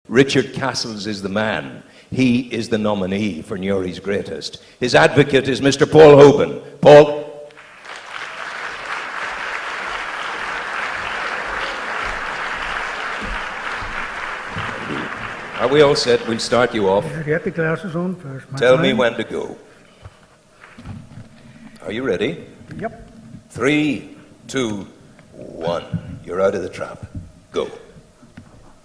Richard Castles is the man. He is the nominee for Newry's greatest. His advocate is Mr. Paul Hogan. Paul. Are we all set? We'll start you off. Get the glasses on first. Tell me when to go. Are you ready? Yep. 3, 2, 1. You're out of the trap. Go.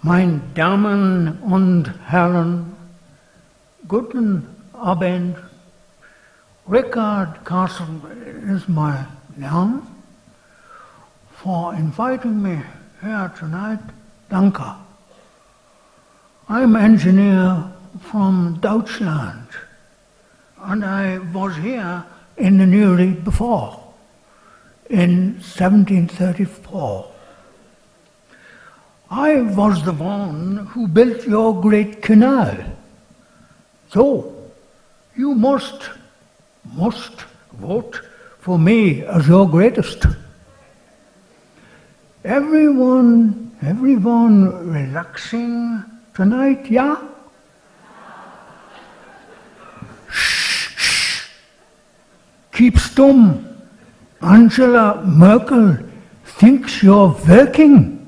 Meine Damen und Herren, guten Abend. Richard Castle is my name. For inviting me here tonight, danke. I'm engineer from Deutschland, and I was here in the Newry before, in 1734. I was the one who built your great canal. So, you must vote for me as your greatest. Everyone relaxing tonight, yeah? Shh. Keep stum. Angela Merkel thinks you're working.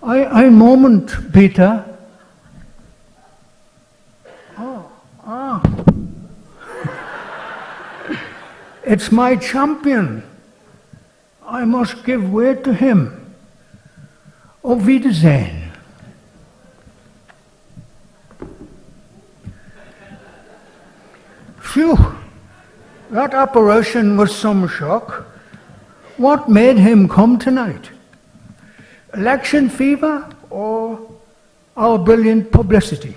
Ein Moment, Peter. It's my champion. I must give way to him. Auf Wiedersehen. Phew, that apparition was some shock. What made him come tonight? Election fever or our brilliant publicity?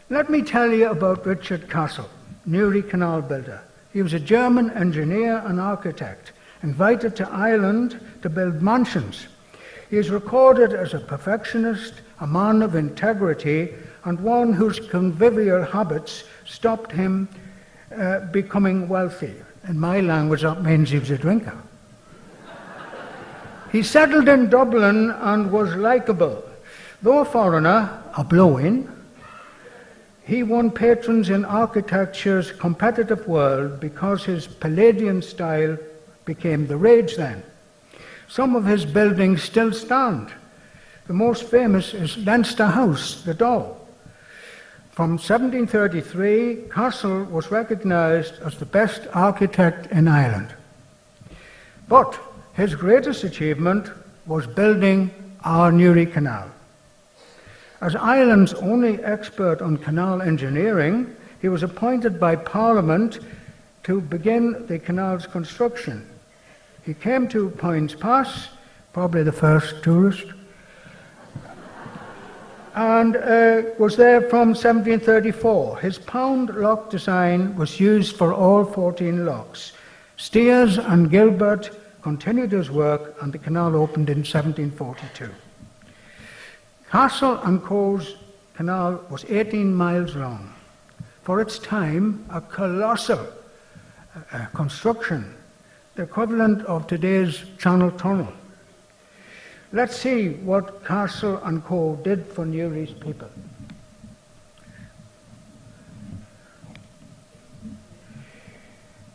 Let me tell you about Richard Castle, Newry canal builder. He was a German engineer and architect, invited to Ireland to build mansions. He is recorded as a perfectionist, a man of integrity, and one whose convivial habits stopped him becoming wealthy. In my language, that means he was a drinker. He settled in Dublin and was likeable. Though a foreigner, a blow-in, he won patrons in architecture's competitive world because his Palladian style became the rage then. Some of his buildings still stand. The most famous is Leinster House, the Doll. From 1733, Castle was recognised as the best architect in Ireland. But his greatest achievement was building our Newry Canal. As Ireland's only expert on canal engineering, he was appointed by Parliament to begin the canal's construction. He came to Poynt's Pass, probably the first tourist, and was there from 1734. His pound lock design was used for all 14 locks. Steers and Gilbert continued his work, and the canal opened in 1742. Castle and Co's canal was 18 miles long. For its time, a colossal construction, the equivalent of today's Channel Tunnel. Let's see what Castle and Co did for Newry's people.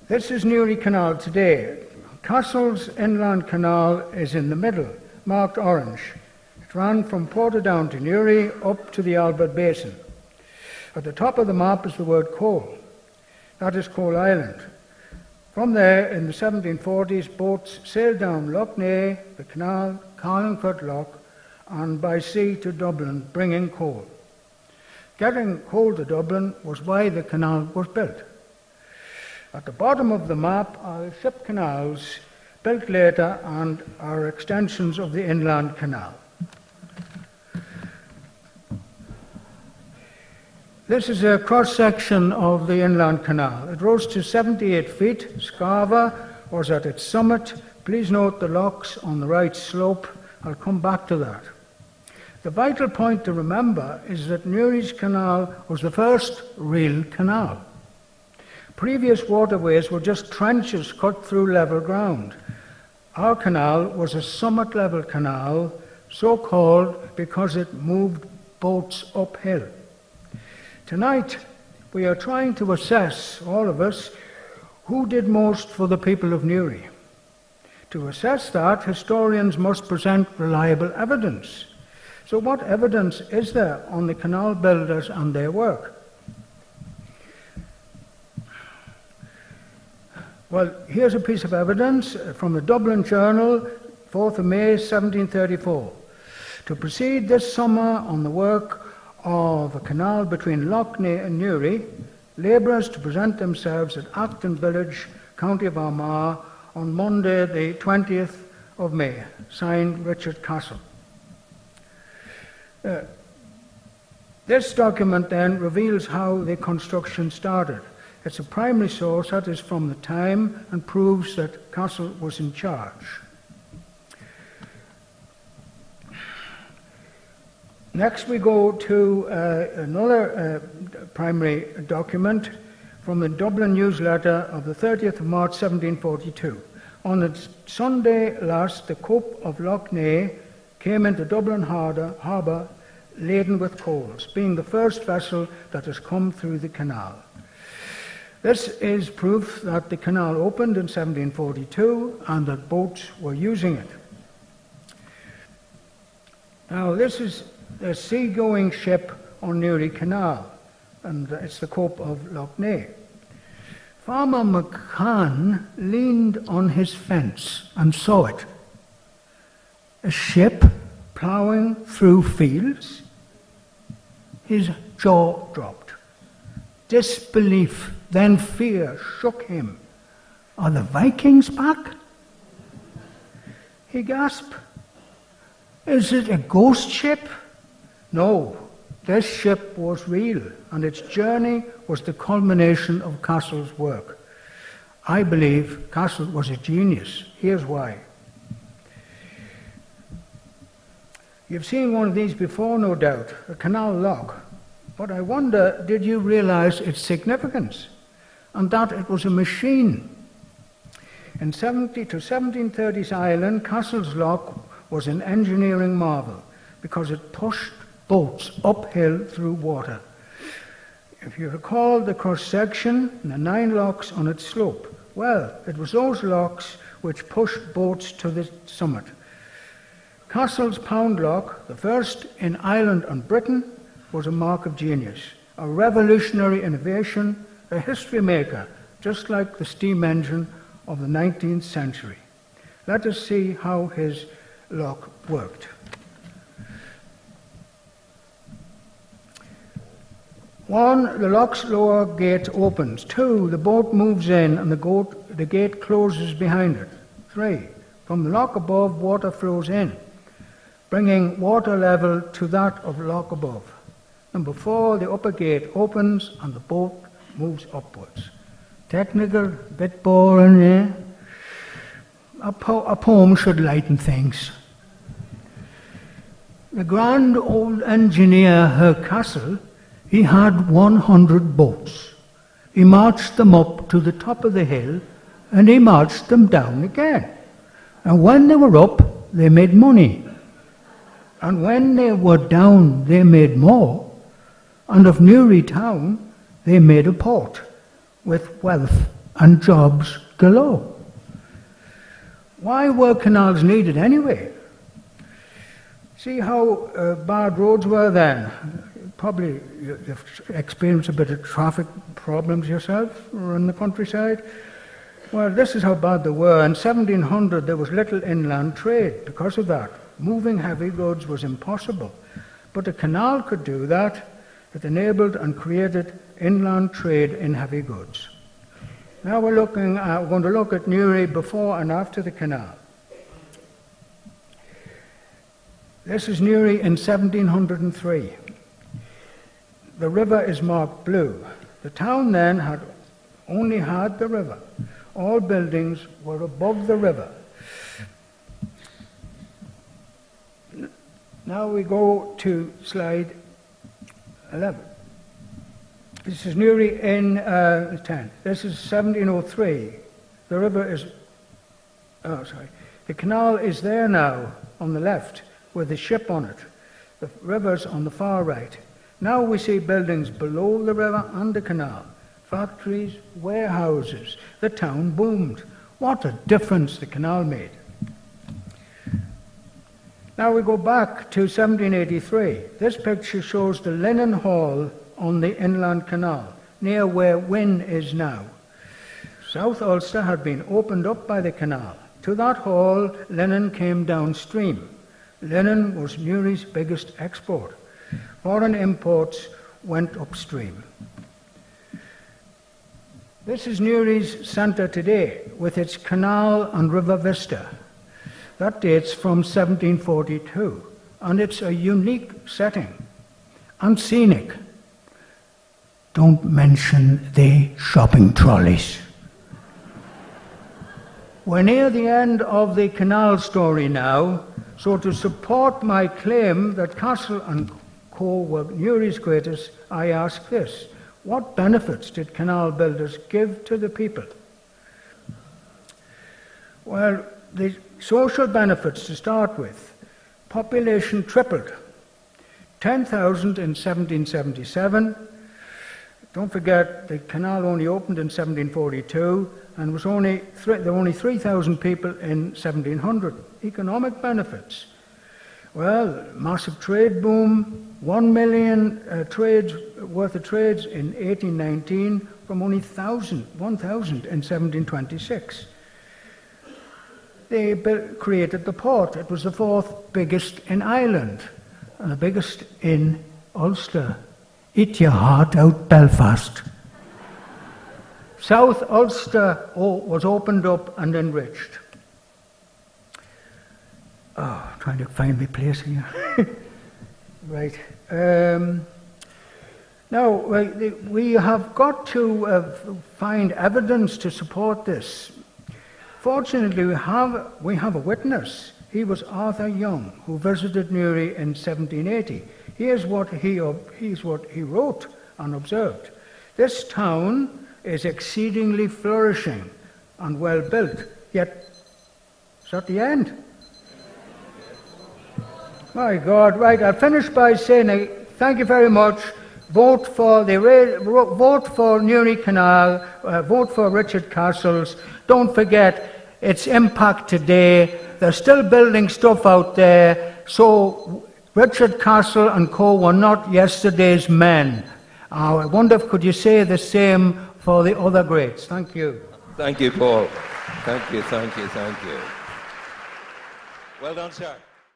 This is Newry Canal today. Castle's inland canal is in the middle, marked orange. It ran from Portadown to Newry up to the Albert Basin. At the top of the map is the word Cole. That is Cole Island. From there, in the 1740s, boats sailed down Lough Neagh, the canal, Carlingford Lough, and by sea to Dublin, bringing coal. Getting coal to Dublin was why the canal was built. At the bottom of the map are ship canals built later and are extensions of the inland canal. This is a cross-section of the inland canal. It rose to 78 feet. Scarva was at its summit. Please note the locks on the right slope. I'll come back to that. The vital point to remember is that Newry's canal was the first real canal. Previous waterways were just trenches cut through level ground. Our canal was a summit-level canal, so called because it moved boats uphill. Tonight, we are trying to assess, all of us, who did most for the people of Newry. To assess that, historians must present reliable evidence. So what evidence is there on the canal builders and their work? Well, here's a piece of evidence from the Dublin Journal, 4th of May, 1734. To proceed this summer on the work of a canal between Lough Neagh and Newry, labourers to present themselves at Acton Village, County of Armagh, on Monday, the 20th of May. Signed, Richard Castle. This document then reveals how the construction started. It's a primary source that is from the time and proves that Castle was in charge. Next we go to another primary document from the Dublin newsletter of the 30th of March 1742. On its Sunday last, the Cope of Lough Neagh came into Dublin harbour laden with coals, being the first vessel that has come through the canal. This is proof that the canal opened in 1742 and that boats were using it. Now, this is a seagoing ship on Newry Canal, and it's the Cope of Lough Neagh. Farmer McCann leaned on his fence and saw it. A ship ploughing through fields. His jaw dropped. Disbelief, then fear shook him. Are the Vikings back? He gasped. Is it a ghost ship? No, this ship was real, and its journey was the culmination of Castle's work. I believe Castle was a genius. Here's why. You've seen one of these before, no doubt, a canal lock. But I wonder, did you realize its significance? And that it was a machine. In 1730s Ireland, Castle's Lock was an engineering marvel because it pushed boats uphill through water. If you recall the cross-section and the 9 locks on its slope, well, it was those locks which pushed boats to the summit. Castle's Pound Lock, the first in Ireland and Britain, was a mark of genius, a revolutionary innovation, a history maker, just like the steam engine of the 19th century. Let us see how his lock worked. 1, the lock's lower gate opens. 2, the boat moves in and the gate closes behind it. 3, from the lock above, water flows in, bringing water level to that of the lock above. Number 4, the upper gate opens and the boat moves upwards. Technical, bit boring, eh? A poem should lighten things. The grand old engineer, Herr Castle, he had 100 boats. He marched them up to the top of the hill and he marched them down again. And when they were up, they made money. And when they were down, they made more. And of Newry town, they made a port with wealth and jobs galore. Why were canals needed anyway? See how bad roads were then. Probably you've experienced a bit of traffic problems yourself or in the countryside. Well, this is how bad they were. In 1700 there was little inland trade because of that. Moving heavy goods was impossible. But a canal could do that. It enabled and created inland trade in heavy goods. Now we're going to look at Newry before and after the canal. This is Newry in 1703. The river is marked blue. The town then only had the river. All buildings were above the river. Now we go to slide 11. This is Newry in 10. This is 1703. The river is, The canal is there now on the left with the ship on it. The river's on the far right. Now we see buildings below the river and the canal. Factories, warehouses. The town boomed. What a difference the canal made. Now we go back to 1783. This picture shows the linen hall on the inland canal, near where Wynne is now. South Ulster had been opened up by the canal. To that hall, linen came downstream. Linen was Newry's biggest export. Foreign imports went upstream. This is Newry's centre today, with its canal and river vista. That dates from 1742, and it's a unique setting and scenic. Don't mention the shopping trolleys. We're near the end of the canal story now, so to support my claim that Castle and Co were Newry's greatest, I ask this: what benefits did canal builders give to the people? Well, the social benefits to start with. Population tripled. 10,000 in 1777. Don't forget, the canal only opened in 1742, and there were only 3,000 people in 1700. Economic benefits. Well, massive trade boom, 1 million worth of trades in 1819 from only 1,000 in 1726. They created the port. It was the fourth biggest in Ireland and the biggest in Ulster. Eat your heart out, Belfast. South Ulster was opened up and enriched. Oh, trying to find my place here. Right. Now, we have got to find evidence to support this. Fortunately, we have a witness. He was Arthur Young, who visited Newry in 1780. Here's what he wrote and observed. This town is exceedingly flourishing and well built, yet it's at the end. My God, right, I'll finish by saying thank you very much. Vote for Newry Canal, vote for Richard Castles. Don't forget its impact today. They're still building stuff out there, so Richard Castle and Co were not yesterday's men. I wonder could you say the same for the other greats. Thank you. Thank you, Paul. Thank you. Well done, sir.